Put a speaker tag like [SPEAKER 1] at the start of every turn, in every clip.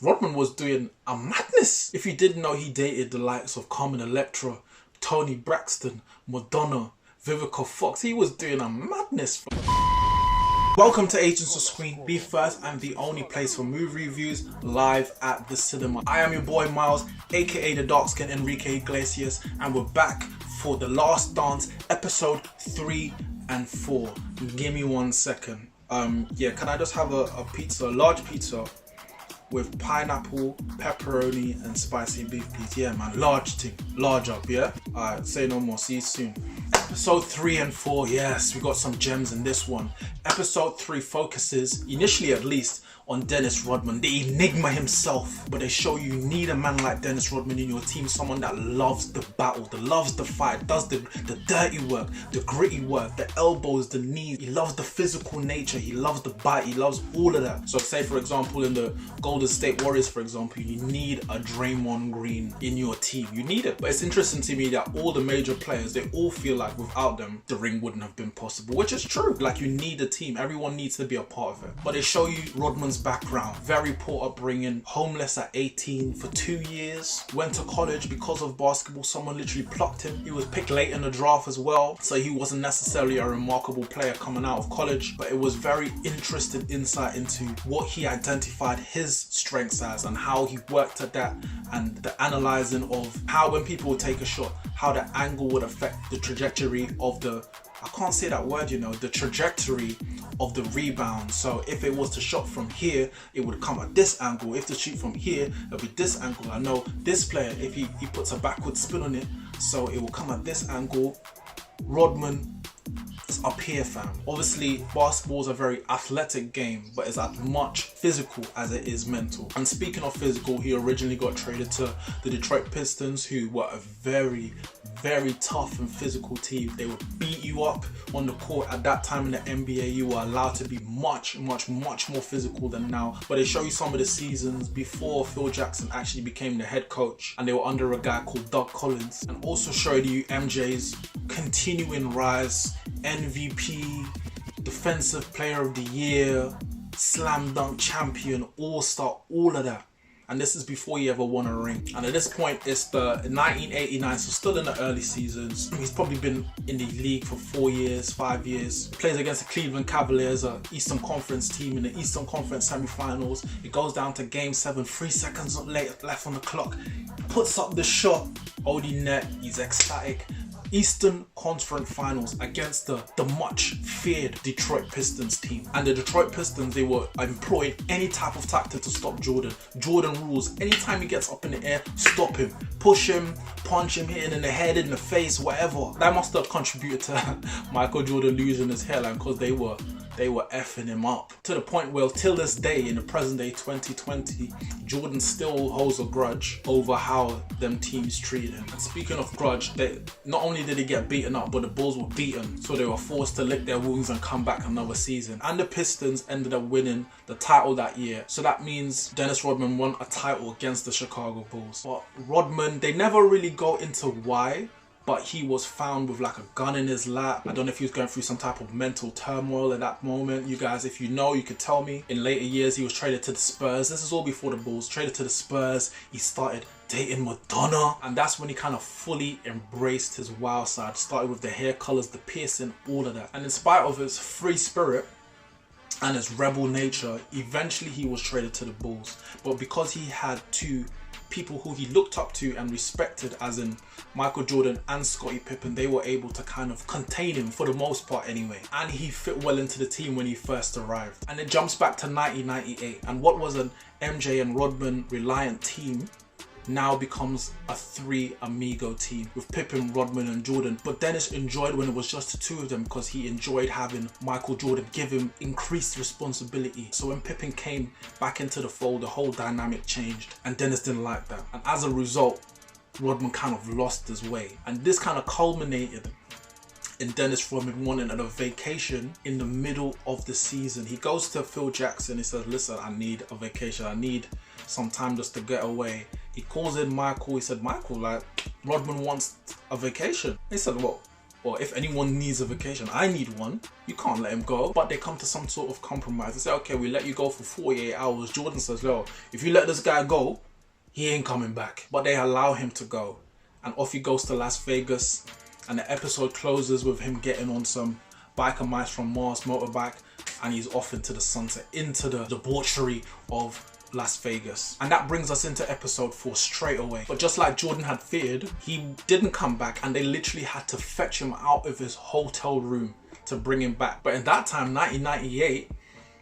[SPEAKER 1] Rodman was doing a madness. If you didn't know, he dated the likes of Carmen Electra, Toni Braxton, Madonna, Vivica Fox. He was doing a madness. Welcome to Agents of Screen, the first and the only place for movie reviews live at the cinema. I am your boy Miles, aka the dark skin Enrique Iglesias, and we're back for The Last Dance, episode 3 and 4. Give me 1 second. Yeah, can I just have a pizza, a large pizza with pineapple, pepperoni and spicy beef, please? Yeah man, large thing, large up, yeah? Alright, say no more, see you soon. Episode 3 and 4, yes, we got some gems in this one. Episode 3 focuses, initially at least, on Dennis Rodman, the enigma himself. But they show you need a man like Dennis Rodman in your team, someone that loves the battle, that loves the fight, does the dirty work, the gritty work, the elbows, the knees. He loves the physical nature, he loves the bite, he loves all of that. So say for example in the Golden State Warriors, for example, you need a Draymond Green in your team. You need it. But it's interesting to me that all the major players, they all feel like without them, the ring wouldn't have been possible, which is true. Like, you need a team. Everyone needs to be a part of it. But they show you Rodman's background. Very poor upbringing, homeless at 18 for 2 years, went to college because of basketball. Someone literally plucked him. He was picked late in the draft as well, so he wasn't necessarily a remarkable player coming out of college, but it was very interesting insight into what he identified his strengths as and how he worked at that, and the analyzing of how when people would take a shot, how the angle would affect the trajectory of the, I can't say that word, you know, the trajectory of the rebound. So if it was to shot from here, it would come at this angle. If to shoot from here, it'll be this angle. I know this player, if he puts a backward spin on it, so it will come at this angle. Rodman is up here, fam. Obviously, basketball is a very athletic game, but it's as much physical as it is mental. And speaking of physical, he originally got traded to the Detroit Pistons, who were a very tough and physical team. They would beat you up on the court. At that time in the NBA, you were allowed to be much more physical than now. But they show you some of the seasons before Phil Jackson actually became the head coach, and they were under a guy called Doug Collins, and also showed you MJ's continuing rise, MVP, defensive player of the year, slam dunk champion, all-star, all of that. And this is before he ever won a ring. And at this point, it's the 1989, so still in the early seasons. He's probably been in the league for 4 years, 5 years. Plays against the Cleveland Cavaliers, an Eastern Conference team in the Eastern Conference semifinals. It goes down to Game 7, 3 seconds left on the clock. Puts up the shot, OD net, he's ecstatic. Eastern Conference Finals against the much feared Detroit Pistons team. And the Detroit Pistons, they were employing any type of tactic to stop Jordan. Jordan rules. Anytime he gets up in the air, stop him, push him, punch him, hit him in the head, in the face, whatever. That must have contributed to Michael Jordan losing his hairline, because they were effing him up. To the point where till this day, in the present day 2020, Jordan still holds a grudge over how them teams treated him. And speaking of grudge, they not only did he get beaten up, but the Bulls were beaten, so they were forced to lick their wounds and come back another season. And the Pistons ended up winning the title that year. So that means Dennis Rodman won a title against the Chicago Bulls. But Rodman, they never really go into why, but he was found with like a gun in his lap. I don't know if he was going through some type of mental turmoil at that moment. You guys, if you know, you could tell me. In later years, he was traded to the Spurs. This is all before the Bulls. Traded to the Spurs. He started dating Madonna. And that's when he kind of fully embraced his wild side. Started with the hair colors, the piercing, all of that. And in spite of his free spirit and his rebel nature, eventually he was traded to the Bulls. But because he had two people who he looked up to and respected, as in Michael Jordan and Scottie Pippen, they were able to kind of contain him for the most part anyway. And he fit well into the team when he first arrived. And it jumps back to 1998, and what was an MJ and Rodman reliant team now becomes a 3 amigo team with Pippen, Rodman and Jordan. But Dennis enjoyed when it was just the two of them, because he enjoyed having Michael Jordan give him increased responsibility. So when Pippen came back into the fold, the whole dynamic changed, and Dennis didn't like that. And as a result, Rodman kind of lost his way. And this kind of culminated in Dennis Rodman wanting a vacation in the middle of the season. He goes to Phil Jackson, he says, listen, I need a vacation, I need some time just to get away. He calls in Michael, he said, Michael, like, Rodman wants a vacation. He said, well, or if anyone needs a vacation, I need one. You can't let him go. But they come to some sort of compromise. They say, okay, we let you go for 48 hours. Jordan says, yo, if you let this guy go, he ain't coming back. But they allow him to go. And off he goes to Las Vegas. And the episode closes with him getting on some biker mice from Mars motorbike. And he's off into the sunset, into the debauchery of Las Vegas. And that brings us into episode 4 straight away. But just like Jordan had feared, he didn't come back, and they literally had to fetch him out of his hotel room to bring him back. But in that time, 1998,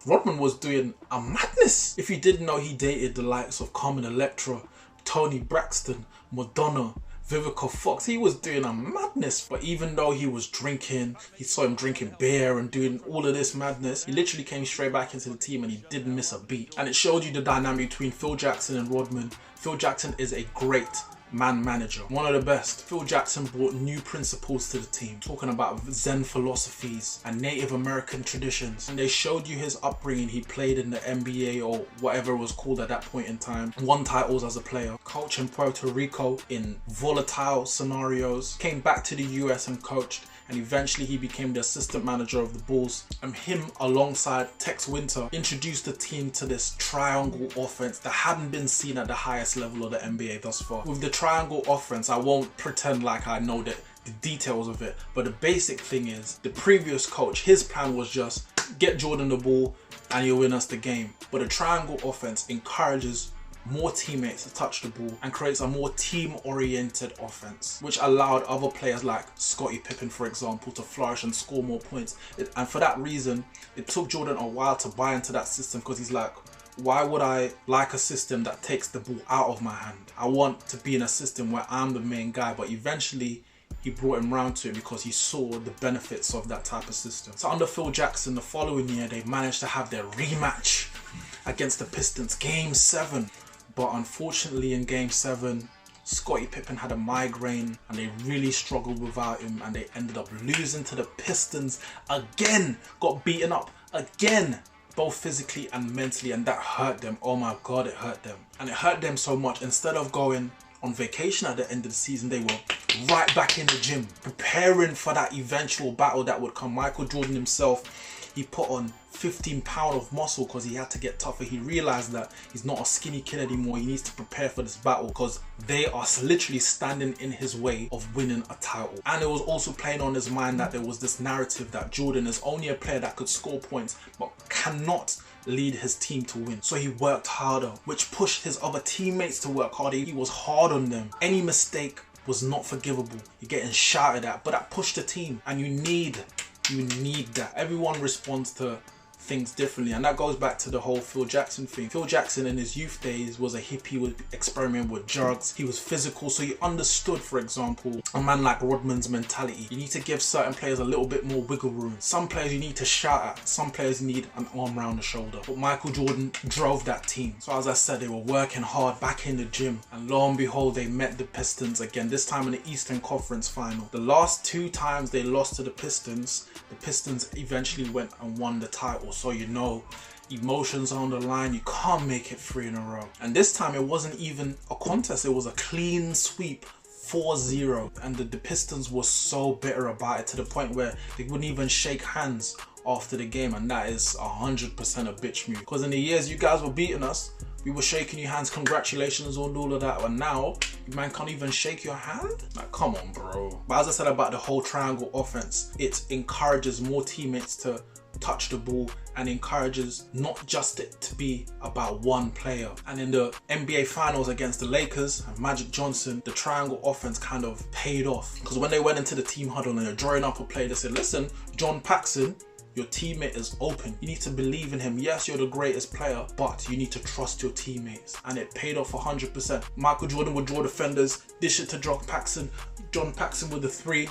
[SPEAKER 1] Rodman was doing a madness. If you didn't know, he dated the likes of Carmen Electra, Toni Braxton, Madonna, Vivica Fox. He was doing a madness. But even though he was drinking, he saw him drinking beer and doing all of this madness, he literally came straight back into the team and he didn't miss a beat. And it showed you the dynamic between Phil Jackson and Rodman. Phil Jackson is a great man manager, one of the best. Phil Jackson brought new principles to the team, talking about Zen philosophies and Native American traditions. And they showed you his upbringing. He played in the NBA or whatever it was called at that point in time, won titles as a player, coached in Puerto Rico in volatile scenarios, came back to the US and coached, and eventually he became the assistant manager of the Bulls. And him alongside Tex Winter introduced the team to this triangle offense that hadn't been seen at the highest level of the NBA thus far. With the triangle offense, I won't pretend like I know the details of it, but the basic thing is, the previous coach, his plan was just get Jordan the ball and he'll win us the game. But the triangle offense encourages more teammates to touch the ball and creates a more team-oriented offense, which allowed other players like Scottie Pippen, for example, to flourish and score more points. And for that reason, it took Jordan a while to buy into that system, because he's like, why would I like a system that takes the ball out of my hand? I want to be in a system where I'm the main guy. But eventually he brought him round to it because he saw the benefits of that type of system. So under Phil Jackson, the following year, they managed to have their rematch against the Pistons, Game 7. But unfortunately in Game 7, Scottie Pippen had a migraine and they really struggled without him, and they ended up losing to the Pistons again, got beaten up again, both physically and mentally, and that hurt them. Oh my God, it hurt them. And it hurt them so much, instead of going on vacation at the end of the season, they were right back in the gym, preparing for that eventual battle that would come. Michael Jordan himself, he put on 15 pounds of muscle because he had to get tougher. He realized that he's not a skinny kid anymore. He needs to prepare for this battle because they are literally standing in his way of winning a title. And it was also playing on his mind that there was this narrative that Jordan is only a player that could score points but cannot lead his team to win. So he worked harder, which pushed his other teammates to work harder. He was hard on them. Any mistake was not forgivable. You're getting shouted at, but that pushed the team, and you need that. Everyone responds to things differently, and that goes back to the whole Phil Jackson thing. Phil Jackson in his youth days was a hippie, would experiment with drugs. He was physical, so he understood, for example, a man like Rodman's mentality. You need to give certain players a little bit more wiggle room. Some players you need to shout at, some players need an arm around the shoulder. But Michael Jordan drove that team. So as I said, they were working hard back in the gym, and lo and behold, they met the Pistons again, this time in the Eastern Conference Final. The last 2 times they lost to the Pistons eventually went and won the title. So you know, emotions on the line, you can't make it 3 in a row. And this time it wasn't even a contest, it was a clean sweep, 4-0. And the Pistons were so bitter about it, to the point where they wouldn't even shake hands after the game. And that is 100% a bitch move, because in the years you guys were beating us, we were shaking your hands, congratulations on all of that, and now you man can't even shake your hand? Like, come on, bro. But as I said about the whole triangle offense, it encourages more teammates to touch the ball and encourages not just it to be about one player. And in the NBA Finals against the Lakers and Magic Johnson, the triangle offense kind of paid off, because when they went into the team huddle and they're drawing up a play, they said, listen, John Paxson, your teammate is open. You need to believe in him. Yes, you're the greatest player, but you need to trust your teammates. And it paid off 100%. Michael Jordan would draw defenders, dish it to John Paxson with the 3.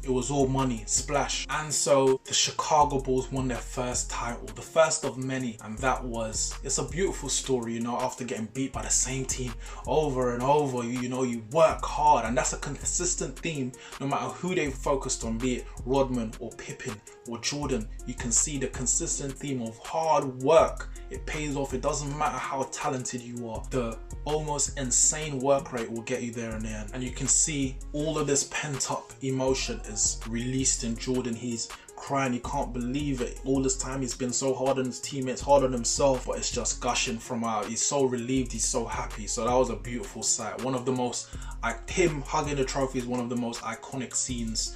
[SPEAKER 1] It was all money, splash. And so the Chicago Bulls won their first title, the first of many. And it's a beautiful story, you know, after getting beat by the same team over and over, you know, you work hard. And that's a consistent theme, no matter who they focused on, be it Rodman or Pippen or Jordan. You can see the consistent theme of hard work. It pays off. It doesn't matter how talented you are. The almost insane work rate will get you there in the end. And you can see all of this pent up emotion is released in Jordan. He's crying, he can't believe it. All this time he's been so hard on his teammates, hard on himself, but it's just gushing from out. He's so relieved, he's so happy. So that was a beautiful sight. One of the most, him hugging the trophy is one of the most iconic scenes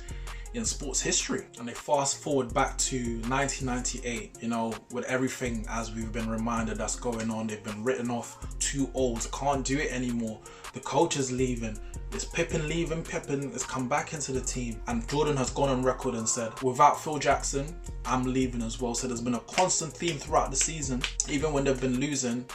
[SPEAKER 1] in sports history. And they fast forward back to 1998, you know, with everything, as we've been reminded, that's going on. They've been written off, too old, can't do it anymore. The coach is leaving. Is Pippen leaving? Pippen has come back into the team, and Jordan has gone on record and said, without Phil Jackson, I'm leaving as well. So there's been a constant theme throughout the season, even when they've been losing.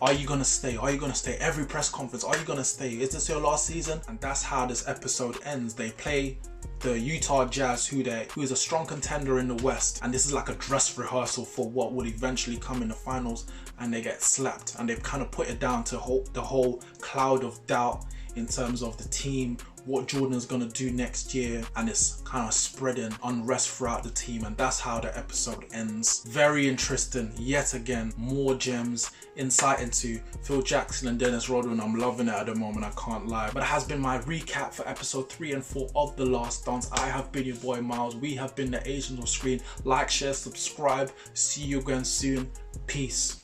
[SPEAKER 1] Are you gonna stay? Are you gonna stay? Every press conference, are you gonna stay? Is this your last season? And that's how this episode ends. They play the Utah Jazz, who is a strong contender in the West, and this is like a dress rehearsal for what would eventually come in the finals, and they get slapped. And they've kind of put it down to the whole cloud of doubt in terms of the team, what Jordan's gonna do next year, and it's kind of spreading unrest throughout the team. And that's how the episode ends. Very interesting. Yet again, more gems, insight into Phil Jackson and Dennis Rodman. I'm loving it at the moment, I can't lie. But it has been my recap for episode 3 and 4 of The Last Dance. I have been your boy Miles. We have been the Asians of Screen. Like, share, subscribe. See you again soon. Peace.